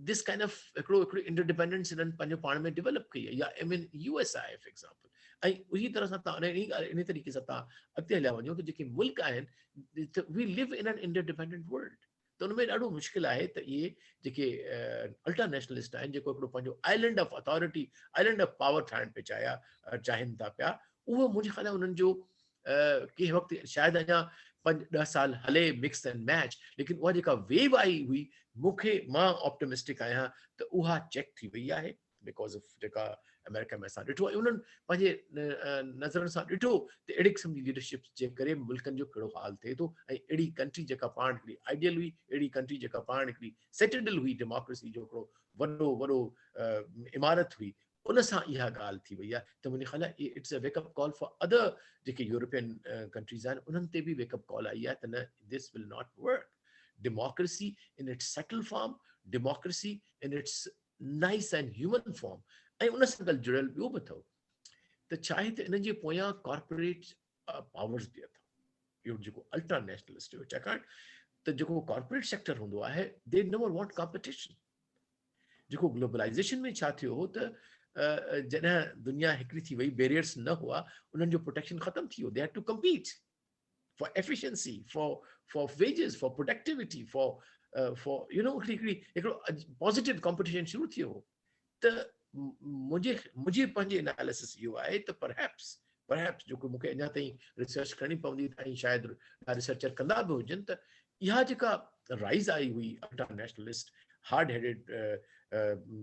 this kind of हिकिड़ो इंटरडिपेंडेंस इन्हनि पंहिंजो पाण में डेवलप कई आहे। या आई मीन US आहे फॉर एग्ज़ाम्पल, ऐं उही तरह सां तव्हां इन तरीक़े सां तव्हां अॻिते हलिया वञो त जेके मुल्क आहिनि, we live in an interdependent world, त उनमें ॾाढो मुश्किल आहे त इहे जेके अल्ट्रा नेशनलिस्ट आहिनि, जेको हिकिड़ो पंहिंजो island of authority, island of power ठाहिण पे चाहिनि था पिया, उहो मुंहिंजे ख़्याल में उन्हनि जो कंहिं वक़्तु शायदि अञा 5-10 साल हले मिक्स एंड मैच, लेकिन उहा जेका वेव आई हुई, मां ऑप्टिमिस्टिक आहियां त उहा चेक थी वई आहे, बिकॉज़ ऑफ जेका अमेरिका में असां ॾिठो आहे, उन्हनि पंहिंजे नज़रनि सां ॾिठो त अहिड़ी क़िस्म जी लीडरशिप जे करे मुल्कनि जो कहिड़ो हाल थिए थो, ऐं अहिड़ी कंट्री जेका पाण हिकिड़ी आइडियल हुई, अहिड़ी कंट्री जेका पाण हिकिड़ी सेटेडल हुई, डेमोक्रेसी जो हिकिड़ो वॾो वॾो इमारत हुई, उन सां इहा ॻाल्हि थी वई आहे। त मुंहिंजे ख़्याल आहे it's a wake up call for other जेके यूरोपियन कंट्रीज़ आहिनि, उन्हनि ते बि वेकअप कॉल आई आहे त न, this will not work. Democracy in its settle form, democracy in its nice and human form, ऐं उन सां गॾु जुड़ियल ॿियो बि अथव त छा आहे त इन जे पोयां कॉर्पोरेट पावर्स बि अथव, इहो जेको अल्ट्रा नेशनलिस्ट हुयो, छाकाणि त जेको कॉर्पोरेट सेक्टर हूंदो आहे, दे नेवर वांट कॉम्पिटिशन। जेको ग्लोबलाइजेशन में छा थियो हो त जॾहिं दुनिया हिकिड़ी थी वई, बैरियर्स न हुआ, उन्हनि जो प्रोटेक्शन ख़तम थी वियो, they had to compete for efficiency, for wages, for productivity, for हिकिड़ो पॉजिटिव कॉम्पिटिशन शुरू थियो हो। त मुंहिंजे पंहिंजे एनालिसिस इहो आहे त परहैप्स जेको मूंखे अञा ताईं रिसर्च करणी पवंदी, ऐं शायदि रिसर्चर कंदा बि हुजनि, त इहा जेका राइज़ आई हुई ultra nationalist hard headed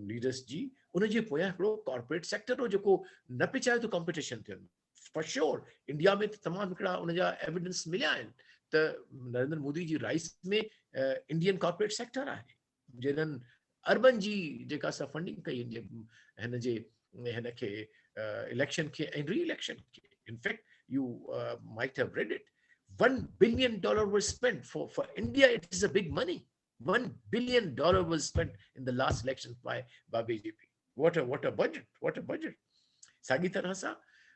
leaders जी, उनजे पोयां हिकिड़ो कॉर्पोरेट सेक्टर हो जेको न पिए चाहे त कॉम्पिटिशन थियनि। फॉर श्योर इंडिया में त तमामु हिकिड़ा उनजा एविडेंस मिलिया आहिनि त नरेंद्र मोदी जी राइस में इंडियन कॉर्पोरेट सेक्टर आहे, जिन्हनि अर्बन जी जेका असां फंडिंग कई हिन जे हिन खे इलेक्शन खे ऐं री इलेक्शन खे। इनफैक्ट यू माइट have read it, $1 billion was spent for India. It is a big money. $1 billion was spent in the last election by BJP. What a budget! What a budget! साॻी तरह सां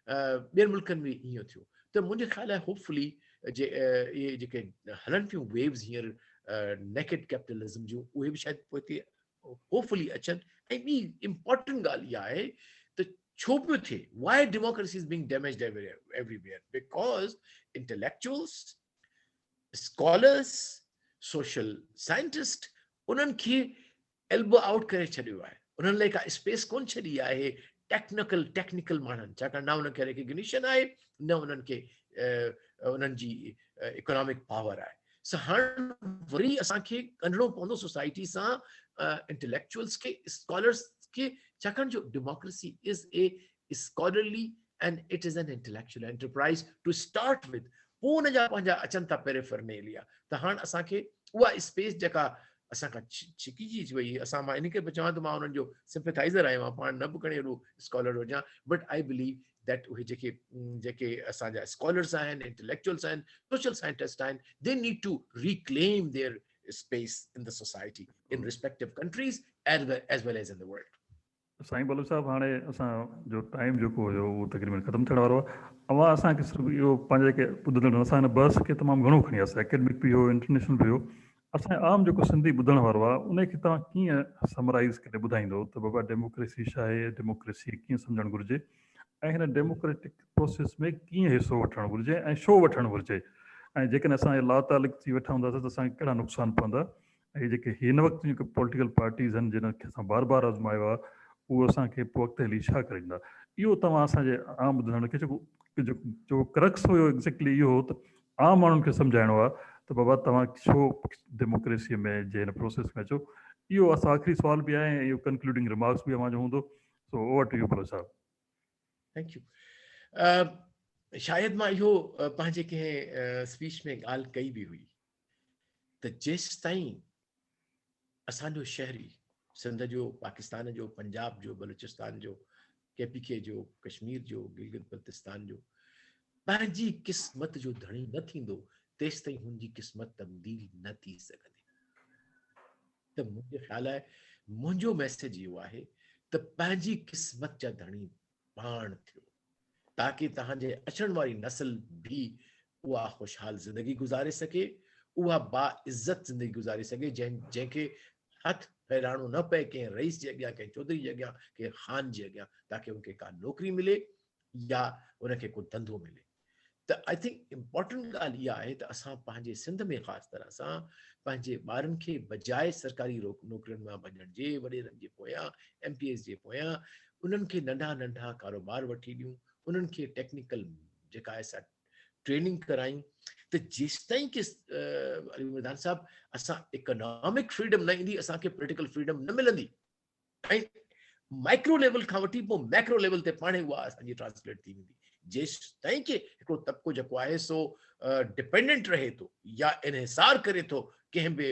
ॿियनि मुल्कनि में इहो थियो। त मुंहिंजे ख़्याल आहे होपफुली इहे जेके हलनि पियूं वेव्स हींअर नेकेड कैपिटलिज्म जूं, उहे बि शायदि पोइ ते होपफुली अचनि। ऐं ॿी इम्पॉर्टेंट ॻाल्हि इहा आहे त छो पियो थिए, why democracy is being damaged everywhere? Because intellectuals, scholars, social scientists, उन्हनि खे एल्बो आउट करे छॾियो आहे, उन्हनि लाइ का स्पेस कोन छॾी आहे टेक्निकल माण्हुनि, छाकाणि न उन्हनि खे रिकग्निशन आहे, न उन्हनि खे उन्हनि जी इकोनॉमिक पावर आहे। सो हाणे वरी असांखे कढणो पवंदो सोसाइटी सां इंटेलेक्चुअल्स खे, स्कॉलर्स खे, छाकाणि जो democracy is a scholarly and it is an intellectual enterprise to start with. पोइ हुन जा पंहिंजा अचनि था पेरिफेरनेलिया। त हाणे असांखे उहा स्पेस जेका असां खां छिकिजी वई, असां मां इन खे बि चवां त मां उन्हनि जो सिंपैथाइज़र आहियां, मां पाण न बि खणी एॾो स्कॉलर हुजां, बट आई बिलीव दैट उहे जेके असांजा स्कॉलर्स आहिनि, इंटेलेक्चुअल्स आहिनि, सोशल साइंटिस्ट आहिनि, they need to reclaim their space in the society in respective countries as well as in the world. Sai Ballabh साहब, हाणे असांजो टाइम जेको हुयो उहो तक़रीबन ख़तमु थियण वारो आहे। अवां असांखे सिर्फ़ु इहो पंहिंजे जेके ॿुधंदड़, असां हिन बहस खे तमामु घणो खणी वियासीं, एकेडमिक बि हुयो, इंटरनेशनल बि हुयो। असांजो आम जेको सिंधी ॿुधण वारो आहे उन खे तव्हां कीअं समराइज़ करे ॿुधाईंदो त बाबा डेमोक्रेसी छा आहे, डेमोक्रेसी कीअं सम्झणु घुरिजे, ऐं हिन डेमोक्रेटिक प्रोसेस में कीअं हिसो वठणु घुरिजे ऐं छो वठणु घुरिजे, ऐं जेकॾहिं असां लातालिक थी वेठा हूंदासीं त असांखे कहिड़ा नुक़सान पवंदा, ऐं जेके हिन वक़्तु जेके पॉलिटिकल पार्टीज़ आहिनि जिन खे असां बार बार आज़मायो आहे, उहो असांखे पोइ अॻिते हली छा करींदा। इहो तव्हां असांजे आम ॿुधण खे जेको क्रक्स हुयो एक्ज़ैक्टली इहो हो त आम माण्हुनि खे सम्झाइणो आहे त बाबा तव्हां छो डेमोक्रेसीअ में जे हिन प्रोसेस में अचो। इहो असां आख़िरी सुवाल बि आहे ऐं इहो कंक्लूडिंग रिमार्क्स बि अव्हांजो हूंदो। So over to you Ballabh साहब। Thank you. शायदि मां इहो पंहिंजे कंहिं स्पीच में ॻाल्हि कई बि हुई त जेसि ताईं असांजो शहरी सिंध जो, पाकिस्तान जो, पंजाब जो, बलूचिस्तान जो, KPK जो, कश्मीर जो, गिलगित बल्तिस्तान जो पंहिंजी क़िस्मत जो धणी न थींदो, तेसि ताईं हुनजी क़िस्मत तब्दील न थी सघंदी। त मुंहिंजो ख़्याल आहे, मुंहिंजो मैसेज इहो आहे त पंहिंजी क़िस्मत जा धणी पाण थियो, ताकि तव्हांजे अचण वारी नस्ल भी उहा खुशहाल ज़िंदगी गुज़ारे सके, उहा बाइज़त ज़िंदगी गुज़ारे सके, जंहिंखे हथ फैलाणो न पए कंहिं रईस जे अॻियां, कंहिं चौधरी जे अॻियां, कंहिं ख़ान जे अॻियां, ताकि उनखे का नौकरी मिले या उनखे को धंधो मिले। त आई थिंक इम्पोर्टेंट ॻाल्हि इहा आहे त असां पंहिंजे सिंध में ख़ासि तरह सां पंहिंजे ॿारनि खे बजाए सरकारी नौकरियुनि मां वञण जे, वॾेरनि जे पोयां, MPS जे पोयां उन्हनि खे नंढा नंढा कारोबार वठी ॾियूं, उन्हनि खे टेक्निकल जेका आहे सा ट्रेनिंग करायूं, त जेसिताईं कि अली मर्दान साहब असां इकोनॉमिक फ्रीडम न ईंदी, असांखे पॉलिटिकल फ्रीडम न मिलंदी। ऐं माइक्रो लेवल खां वठी पोइ मैक्रो लेवल ते पाणे उहा असांजी ट्रांसलेट थी वेंदी। जेसिताईं कि हिकिड़ो तबिको जेको आहे सो डिपेंडेंट रहे थो या इन्हिसार करे थो कंहिं बि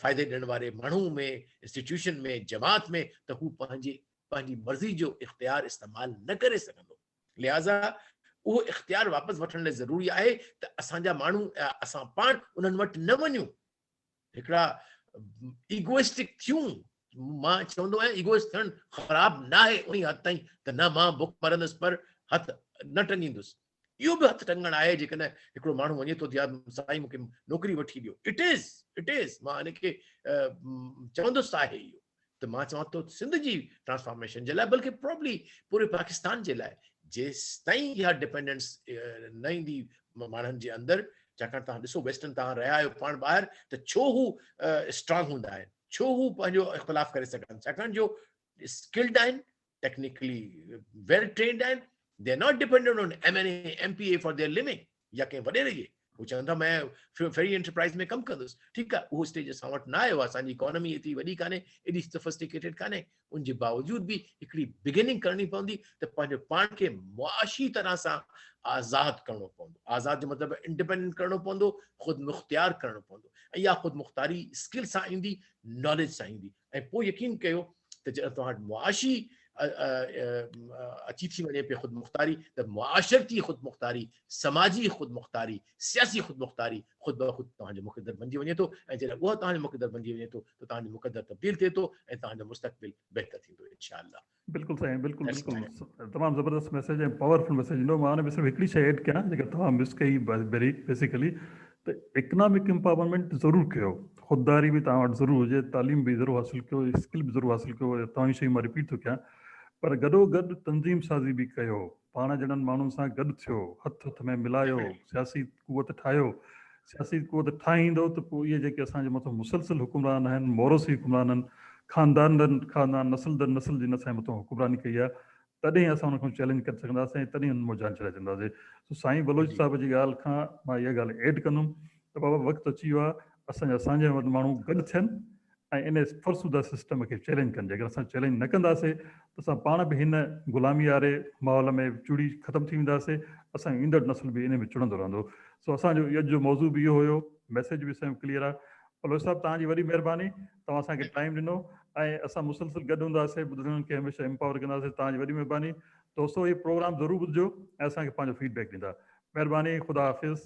फ़ाइदे ॾियण वारे माण्हू में, इंस्टीट्यूशन में, जमात में, त हू पंहिंजी मर्ज़ी जो इख़्तियार इस्तेमालु न करे सघंदो। लिहाज़ा उहो इख़्तियार वापसि वठण लाइ ज़रूरी आहे त असांजा माण्हू असां पाण उन्हनि वटि न वञूं, हिकिड़ा ईगोइस्टिक थियूं। मां चवंदो आहियां ईगोइस्ट थियणु ख़राबु न आहे उन हद ताईं त न मां बुख मरंदुसि पर हथ न टंगींदुसि। इहो बि हथ टंगणु आहे जेकॾहिं हिकिड़ो माण्हू वञे थो या साईं मूंखे नौकिरी वठी ॾियो। इट इज़ मां हिनखे चवंदुसि आहे इहो। त मां चवां थो सिंध जी ट्रांसफॉर्मेशन जे लाइ, बल्कि प्रॉब्ली पूरे पाकिस्तान जे लाइ, जेसिताईं इहा डिपेंडेंस न ईंदी माण्हुनि जे अंदरि, छाकाणि तव्हां ॾिसो वेस्टर्न तव्हां रहिया आहियो पाण ॿाहिरि, त छो हू स्ट्रांग हूंदा आहिनि, छो हू पंहिंजो इख़्तिलाफ़ करे सघनि, छाकाणि जो स्किल्ड आहिनि, टेक्निकली वेल ट्रेन्ड आहिनि। They are not dependent on MNA MPA for their living या कंहिं वॾेरे जे। हू चवंदा मैं फेरी एंटरप्राइज़ में कमु कंदुसि। ठीकु आहे, उहो स्टेज असां वटि न आयो आहे, असांजी इकोनॉमी एतिरी वॾी कान्हे, एॾी सोफिस्टिकेटेड कान्हे। उनजे बावजूद बि हिकिड़ी बिगिनिंग करणी पवंदी त पंहिंजो पाण खे मुआशी तरह सां आज़ादु करणो पवंदो। आज़ादु जो मतिलबु इंडिपेंडेंट करणो पवंदो, ख़ुदि मुख़्तियार करणो पवंदो। ऐं इहा ख़ुदि मुख़्तियारी स्किल सां ईंदी, नॉलेज सां ईंदी। ऐं पोइ यकीन कयो त जॾहिं तव्हां वटि मुआशी अची थी वञे पई ख़ुदि मुख़्तियारी, त मुआशरती ख़ुदि मुख़्तियारी, समाजी ख़ुदि मुख़्तियारी, सियासी ख़ुदि मुख़्तियारी ख़ुदि ब ख़ुदि तव्हांजो मुक़दर बणिजी वञे थो। ऐं जॾहिं उहा तव्हांजो मुक़दर बणिजी वञे थो त तव्हांजो मुक़दर तब्दील थिए थो ऐं तव्हांजो मुस्तक़बिल बहितर थींदो इंशाअल्लाह। बिल्कुलु साईं, बिल्कुलु बिल्कुलु तमामु ज़बरदस्त मैसेज ऐं पावरफुल मैसेज ॾिनो। मां हाणे बि सिर्फ़ु हिकिड़ी शइ एड कयां जेका तव्हां मिस कई बेसिकली, त इकनॉमिक एम्पावरमेंट ज़रूरु कयो, ख़ुददारी बि तव्हां वटि ज़रूरु हुजे, तालीम बि ज़रूरु हासिलु कयो, स्किल बि ज़रूरु हासिलु कयो। तव्हां जी शयूं मां रिपीट थो कयां, पर गॾोगॾु तंज़ीम साज़ी बि कयो, पाण जहिड़नि माण्हुनि सां गॾु थियो, हथ हथ में मिलायो, सियासी कुवत ठाहियो। सियासी कुवत ठाहींदो त पोइ इहे जेके असांजे मथां मुसलसिल हुकुमरान आहिनि, मोरसी हुकुमरान आहिनि, खानदान नस्ल दर नस्ल जिन असांजे मथां हुकुमरानी कई आहे, तॾहिं असां हुन खां चैलेंज करे सघंदासीं ऐं तॾहिं हुन मां जान छॾाईंदासीं। साईं बलोच साहिब जी ॻाल्हि खां मां इहा ॻाल्हि एड कंदुमि त बाबा वक़्तु अची वियो आहे असांजे माण्हू गॾु थियनि ऐं इन फरसूदा सिस्टम खे चैलेंज कनि। जेकर असां चैलेंज न कंदासीं त असां पाण बि हिन ग़ुलामी वारे माहौल में चूड़ी ख़तमु थी वेंदासीं, असांजो ईंदड़ नस्ल बि इन में चुड़ंदो रहंदो। सो असांजो अॼु जो मौज़ू बि इहो हुयो, मैसेज बि असांजो क्लियर आहे। बलोच साहिबु तव्हांजी वॾी महिरबानी, तव्हां असांखे टाइम ॾिनो ऐं असां मुसलसिल गॾु हूंदासीं, ॿुधण खे हमेशह एम्पावर कंदासीं। तव्हांजी वॾी महिरबानी दोस्तो, इहो प्रोग्राम ज़रूरु ॿुधिजो ऐं असांखे पंहिंजो फीडबैक ॾींदा। महिरबानी, ख़ुदा हाफ़िज़।